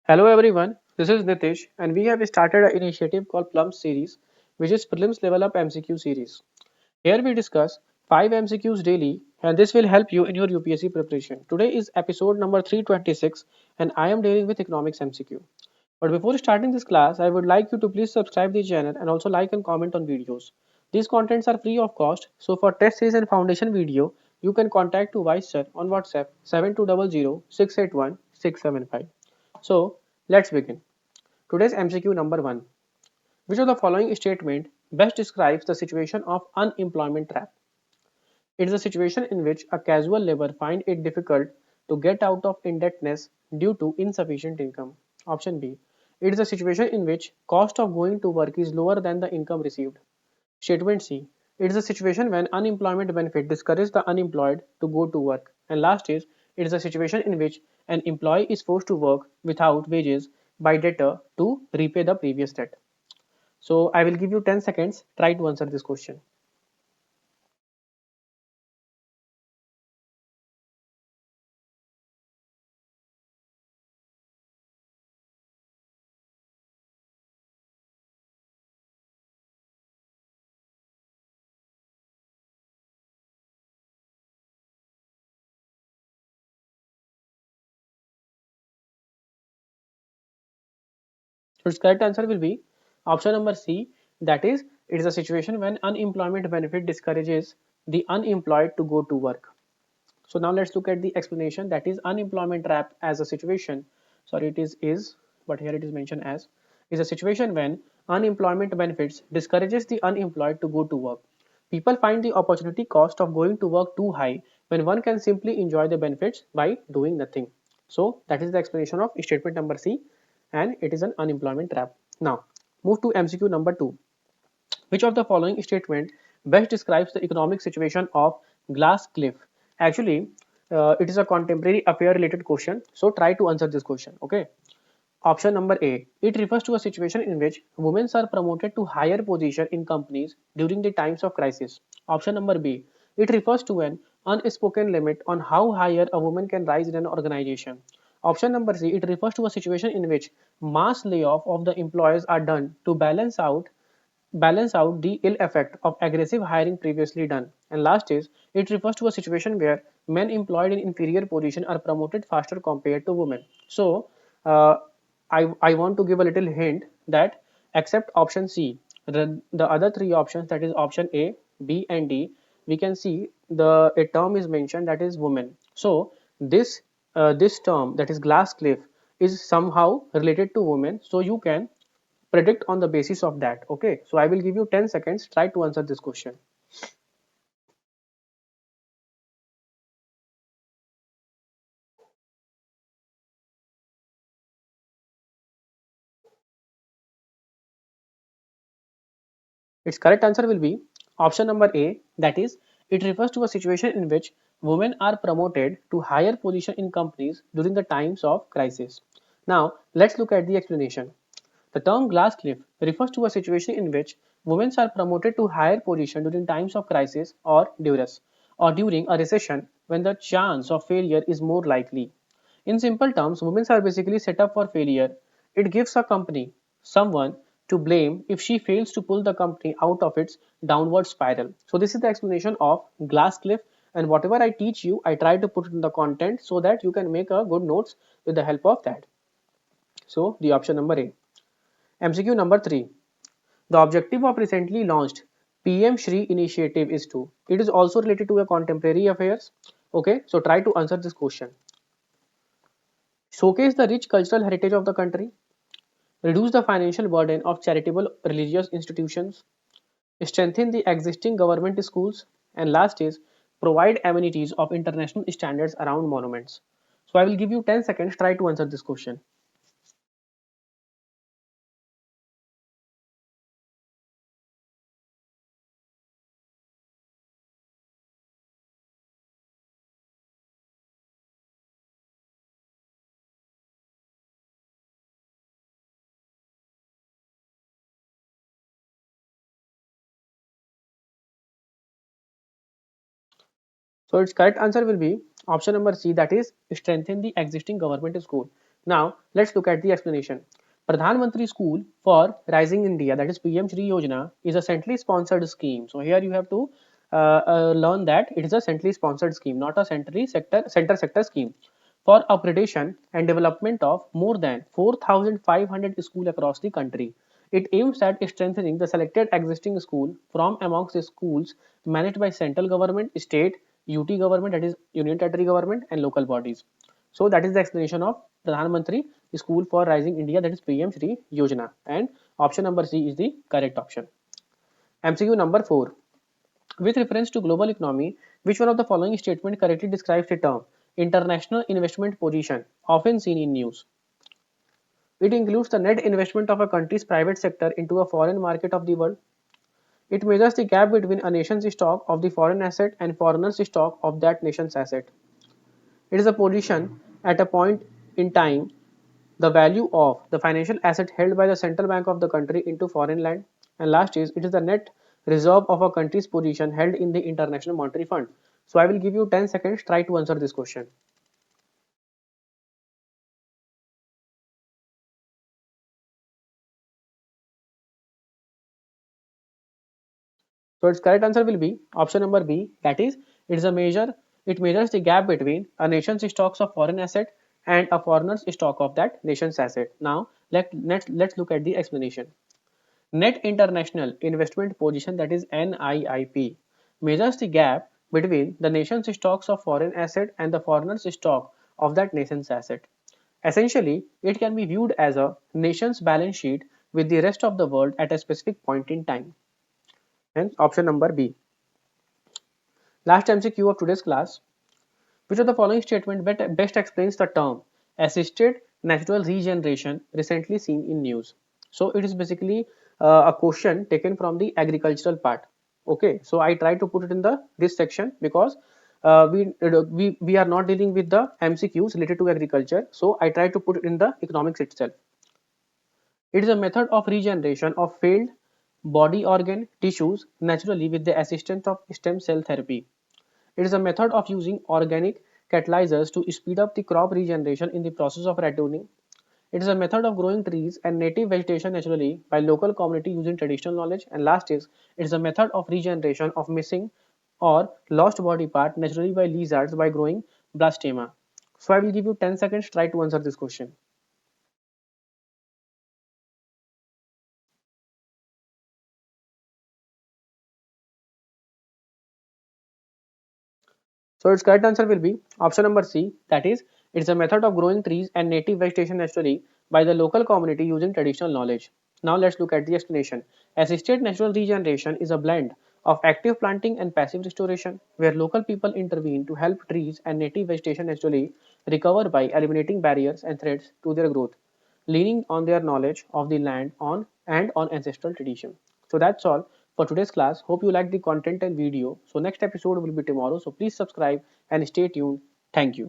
Hello everyone, this is Nitish and we have started an initiative called Plums series, which is Prelims Level Up MCQ series. Here we discuss 5 MCQs daily and this will help you in your UPSC preparation. Today is episode number 326 and I am dealing with economics MCQ. But before starting this class, I would like you to please subscribe the channel and also like and comment on videos. These contents are free of cost, so for test series and foundation video, you can contact to Vysh sir on WhatsApp 7200 681 675. So let's begin. Today's MCQ number 1. Which of the following statement best describes the situation of unemployment trap? It is a situation in which a casual labor find it difficult to get out of indebtedness due to insufficient income. Option B. It is a situation in which cost of going to work is lower than the income received. Statement C. It is a situation when unemployment benefit discourage the unemployed to go to work. And last is, it is a situation in which an employee is forced to work without wages by debtor to repay the previous debt. So I will give you 10 seconds. Try to answer this question. So its correct answer will be option number C. That is, it is a situation when unemployment benefit discourages the unemployed to go to work. So now let's look at the explanation, that is unemployment trap as a situation. Sorry, it is, but here it is mentioned as is a situation when unemployment benefits discourages the unemployed to go to work. People find the opportunity cost of going to work too high when one can simply enjoy the benefits by doing nothing. So that is the explanation of statement number C, and it is an unemployment trap. Now move to MCQ number 2. Which of the following statement best describes the economic situation of glass cliff? Actually, it is a contemporary affair related question. So try to answer this question. Okay. Option number A. It refers to a situation in which women are promoted to higher position in companies during the times of crisis. Option number B. It refers to an unspoken limit on how higher a woman can rise in an organization. Option number C. It refers to a situation in which mass layoff of the employees are done to balance out the ill effect of aggressive hiring previously done. And last is, it refers to a situation where men employed in inferior position are promoted faster compared to women. So uh, I want to give a little hint that except option C, the other three options, that is option A, B and D, we can see a term is mentioned, that is woman. So this term, that is glass cliff, is somehow related to women, so you can predict on the basis of that. Okay, so I will give you 10 seconds. Try to answer this question. Its correct answer will be option number A, that is, it refers to a situation in which women are promoted to higher position in companies during the times of crisis. Now let's look at the explanation. The term glass cliff refers to a situation in which women are promoted to higher position during times of crisis or duress, or during a recession when the chance of failure is more likely. In simple terms, women are basically set up for failure. It gives a company someone to blame if she fails to pull the company out of its downward spiral. So this is the explanation of glass cliff, and whatever I teach you, I try to put in the content so that you can make a good notes with the help of that. So the option number A. MCQ number 3. The objective of recently launched PM Shri initiative is to. It is also related to a contemporary affairs. Okay, so try to answer this question. Showcase the rich cultural heritage of the country, reduce the financial burden of charitable religious institutions, strengthen the existing government schools, and last is provide amenities of international standards around monuments. So I will give you 10 seconds. Try to answer this question. So its correct answer will be option number C, that is strengthen the existing government school. Now let's look at the explanation. Pradhan Mantri School for Rising India, that is PM Shri Yojana, is a centrally sponsored scheme. So here you have to learn that it is a centrally sponsored scheme, not a center sector scheme, for upgradation and development of more than 4,500 schools across the country. It aims at strengthening the selected existing school from amongst the schools managed by central government, state, UT government, that is Union Territory government, and local bodies. So that is the explanation of Pradhan Mantri School for Rising India, that is PM Shri Yojana, and option number C is the correct option. MCQ number 4. With reference to global economy, which one of the following statement correctly describes the term international investment position, often seen in news? It includes the net investment of a country's private sector into a foreign market of the world. It measures the gap between a nation's stock of the foreign asset and foreigners' stock of that nation's asset. It is a position at a point in time the value of the financial asset held by the central bank of the country into foreign land. And last is, it is the net reserve of a country's position held in the International Monetary Fund. So I will give you 10 seconds, try to answer this question. So its correct answer will be option number B, that is, it is a measure, it measures the gap between a nation's stocks of foreign asset and a foreigner's stock of that nation's asset. Now let's look at the explanation. Net International Investment Position, that is NIIP, measures the gap between the nation's stocks of foreign asset and the foreigner's stock of that nation's asset. Essentially, it can be viewed as a nation's balance sheet with the rest of the world at a specific point in time. Hence, option number B. Last MCQ of today's class. Which of the following statement best explains the term assisted natural regeneration recently seen in news? So it is basically a question taken from the agricultural part. Okay, so I try to put it in the this section because we are not dealing with the MCQs related to agriculture. So I try to put it in the economics itself. It is a method of regeneration of failed body organ tissues naturally with the assistance of stem cell therapy. It is a method of using organic catalyzers to speed up the crop regeneration in the process of rattoning. It is a method of growing trees and native vegetation naturally by local community using traditional knowledge. And last is, it is a method of regeneration of missing or lost body part naturally by lizards by growing blastema. So I will give you 10 seconds, try to answer this question. So its correct answer will be option number C, that is, it is a method of growing trees and native vegetation naturally by the local community using traditional knowledge. Now let's look at the explanation. Assisted natural regeneration is a blend of active planting and passive restoration where local people intervene to help trees and native vegetation naturally recover by eliminating barriers and threats to their growth, leaning on their knowledge of the land on ancestral tradition. So that's all for today's class. Hope you liked the content and video. So next episode will be tomorrow. So please subscribe and stay tuned. Thank you.